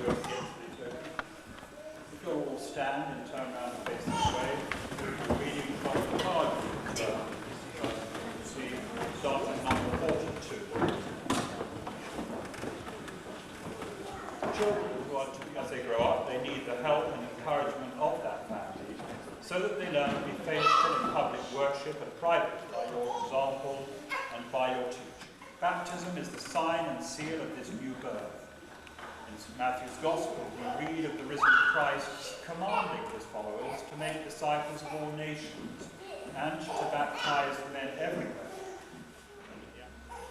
If you'll all stand and turn around and face this way, we're reading from the card, starting number 42. Children who are, as they grow up, they need the help and encouragement of that family, so that they learn to be faithful in public worship and private by your example and by your teaching. Baptism is the sign and seal of this new birth. In St. Matthew's Gospel, we read of the risen Christ commanding his followers to make disciples of all nations and to baptize men everywhere,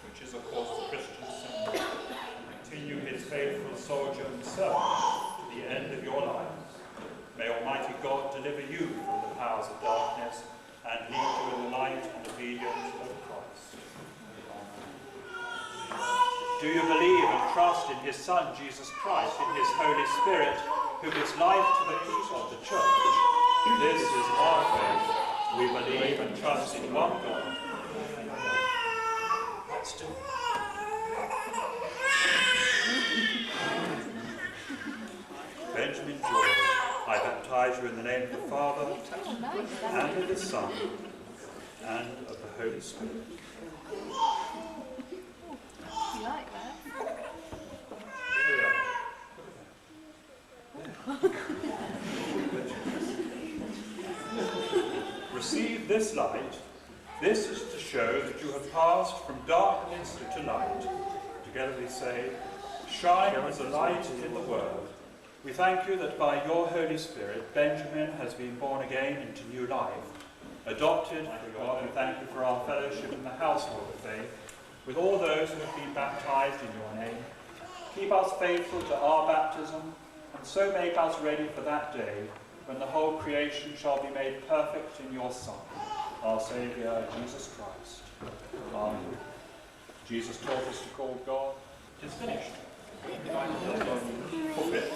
which is, of course, the Christian symbol. Continue his faithful soldier and servant to the end of your lives. May Almighty God deliver you from the powers of darkness and lead you in the light and obedience of Christ. Do you believe and trust in his Son, Jesus Christ, in his Holy Spirit, who gives life to the peace of the Church? This is our faith. We believe and trust in one God. Let's do it. Benjamin George, I baptize you in the name of the Father, and of the Son, and of the Holy Spirit. You like that? Receive this light. This is to show that you have passed from darkness to light. Together we say, shine as a light in the world. We thank you that by your Holy Spirit, Benjamin has been born again into new life. Adopted for God, we thank you for our fellowship in the household of faith, with all those who have been baptized in your name. Keep us faithful to our baptism, and so make us ready for that day when the whole creation shall be made perfect in your Son, our Saviour, Jesus Christ. Amen. Jesus taught us to call God. It is finished. Pulpit.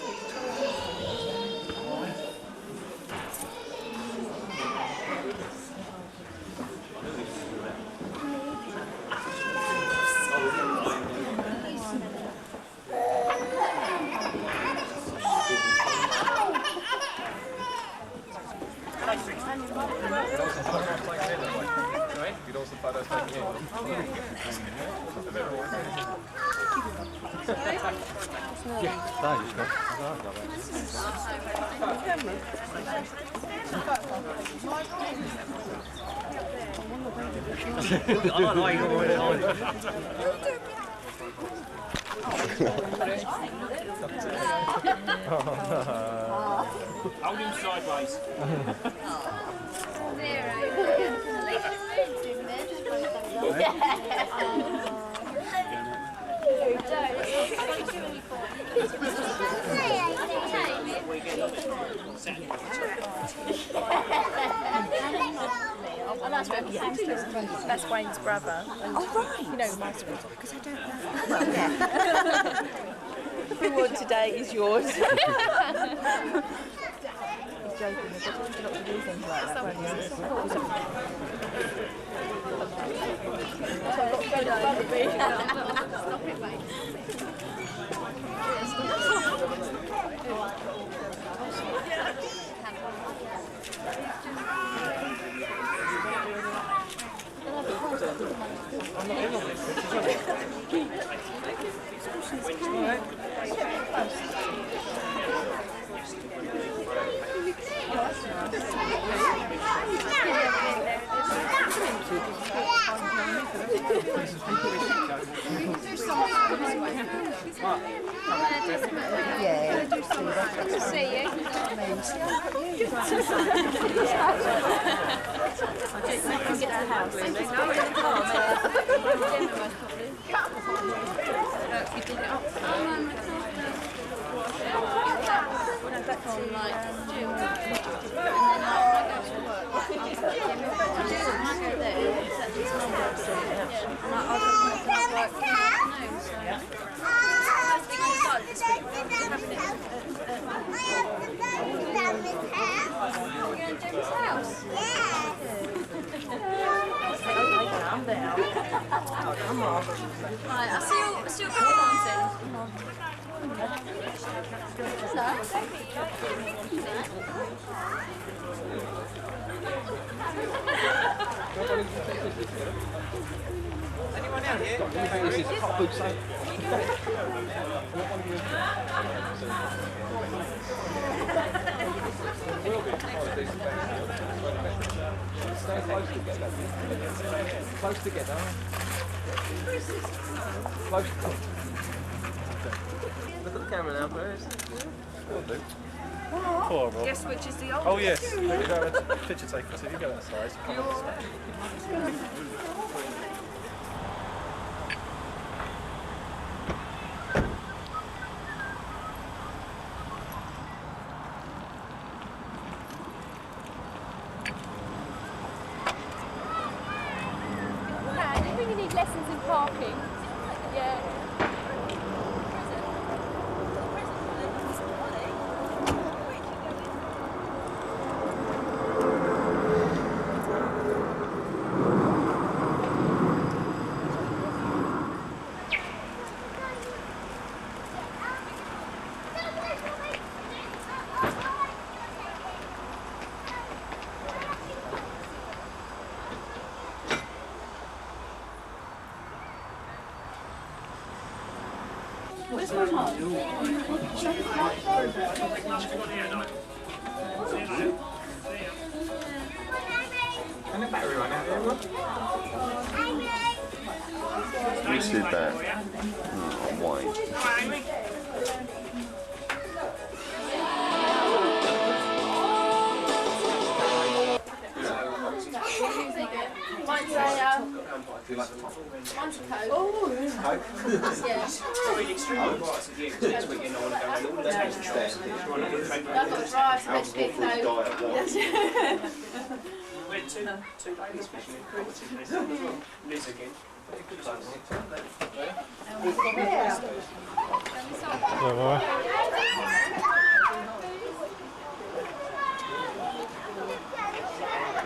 Hold him sideways. Oh, that's Wayne's brother. And oh, right. You know my sweetheart, because I don't know. Well, yeah. The one today is yours. He's joking. He's not to do things like that, won't he? Stop it, mate. I'm not in on this. Yeah. See you. Right, I'll see you at the Anyone out here? This is hot boot sale. Stay close together. Close together. Close. Look at the camera now, please. Poor Rob. Guess which is the oldest? Oh yes, we could have a picture taken so you go that size. I think you need lessons in parking. Yeah. And the battery right now, everyone. Who said that? Oh, why? Mine's a Coke. Oh, yeah. Probably extremely bright to you next week, you know, I want to go all the taste test. I've got rice, veggie, Coke. We had two ladies fishing in competition as well. Liz again.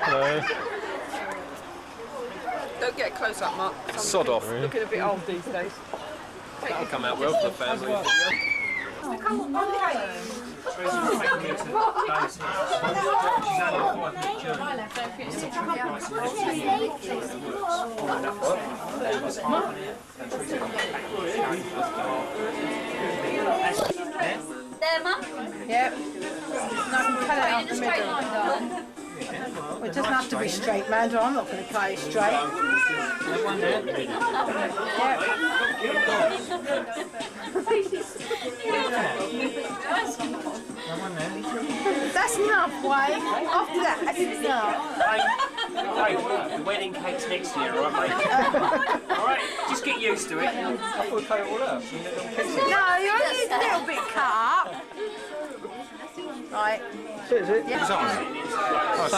Hello. Don't get close up, Mark. Sod off. Looking a bit old these days. That'll come out well for the family. There, Mum? Yep. No, I can cut it out the middle. Well, it doesn't have to be straight, Mando. I'm not going to cut it straight. That's enough, Wayne. After that, that's enough. Hey, the wedding cake's next year, alright, mate? Alright, just get used to it. I thought we cut it all up. No, you only need a little bit cut up. Right. Is it? Yeah. Oh,